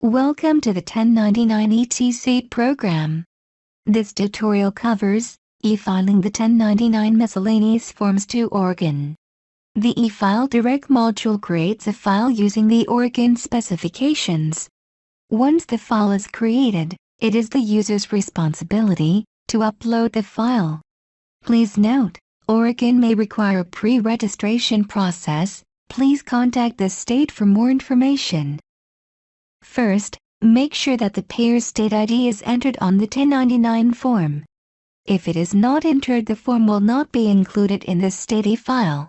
Welcome to the 1099 ETC program. This tutorial covers e-filing the 1099 miscellaneous forms to Oregon. The e-file direct module creates a file using the Oregon specifications. Once the file is created, it is the user's responsibility to upload the file. Please note, Oregon may require a pre-registration process. Please contact the state for more information. First, make sure that the payer's state ID is entered on the 1099 form. If it is not entered, the form will not be included in the state e-file.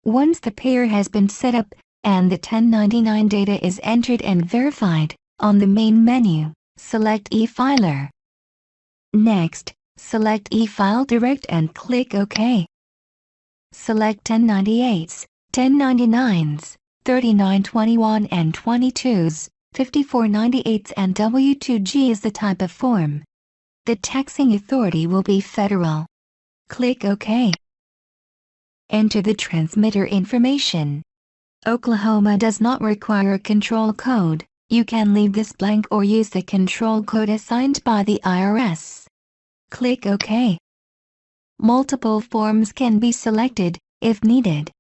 Once the payer has been set up, and the 1099 data is entered and verified, on the main menu, select e-filer. Next, select e-file direct and click OK. Select 1098s, 1099s, 3921 and 22s, 5498s and W2G is the type of form. The taxing authority will be federal. Click OK. Enter the transmitter information. Oklahoma does not require a control code. You can leave this blank or use the control code assigned by the IRS. Click OK. Multiple forms can be selected, if needed.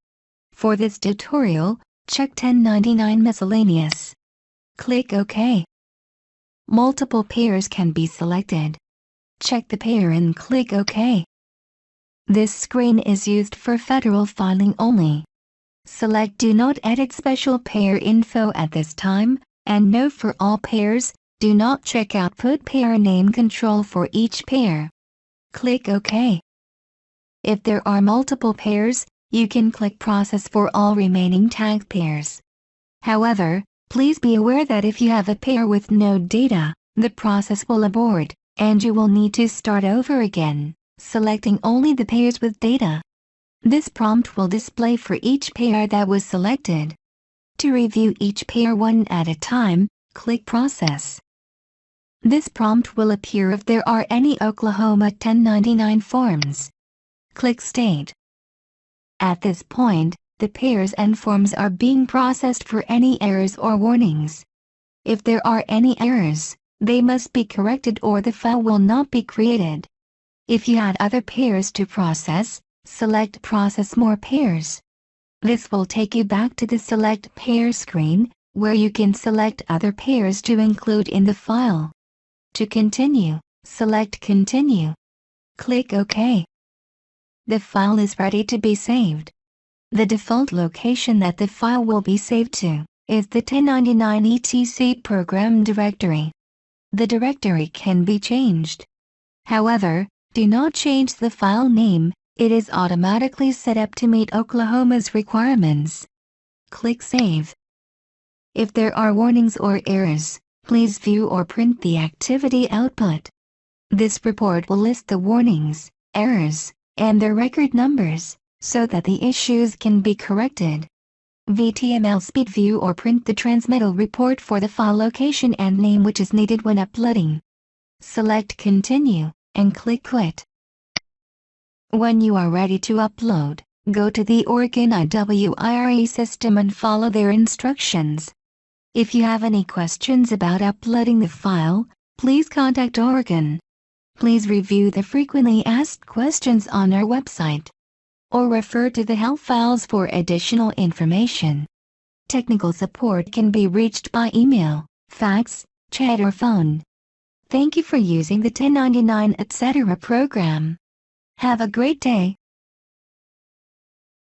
For this tutorial, check 1099 miscellaneous. Click OK. Multiple payers can be selected. Check the payer and click OK. This screen is used for federal filing only. Select Do Not Edit Special Payer Info at this time, and note for all payers, do not check Output Payer Name Control for each payer. Click OK. If there are multiple payers, you can click Process for all remaining taxpayers. However, please be aware that if you have a payer with no data, the process will abort, and you will need to start over again, selecting only the payers with data. This prompt will display for each payer that was selected. To review each payer one at a time, click Process. This prompt will appear if there are any Oklahoma 1099 forms. Click State. At this point, the payers and forms are being processed for any errors or warnings. If there are any errors, they must be corrected or the file will not be created. If you had other payers to process, select Process More Payers. This will take you back to the Select Payer screen, where you can select other payers to include in the file. To continue, select Continue. Click OK. The file is ready to be saved. The default location that the file will be saved to is the 1099 ETC program directory. The directory can be changed. However, do not change the file name, it is automatically set up to meet Oklahoma's requirements. Click Save. If there are warnings or errors, please view or print the activity output. This report will list the warnings, errors, and their record numbers, so that the issues can be corrected. VTML speed view or print the transmittal report for the file location and name which is needed when uploading. Select Continue, and click Quit. When you are ready to upload, go to the Oregon IWIRE system and follow their instructions. If you have any questions about uploading the file, please contact Oregon. Please review the frequently asked questions on our website, or refer to the help files for additional information. Technical support can be reached by email, fax, chat or phone. Thank you for using the 1099 etc. program. Have a great day.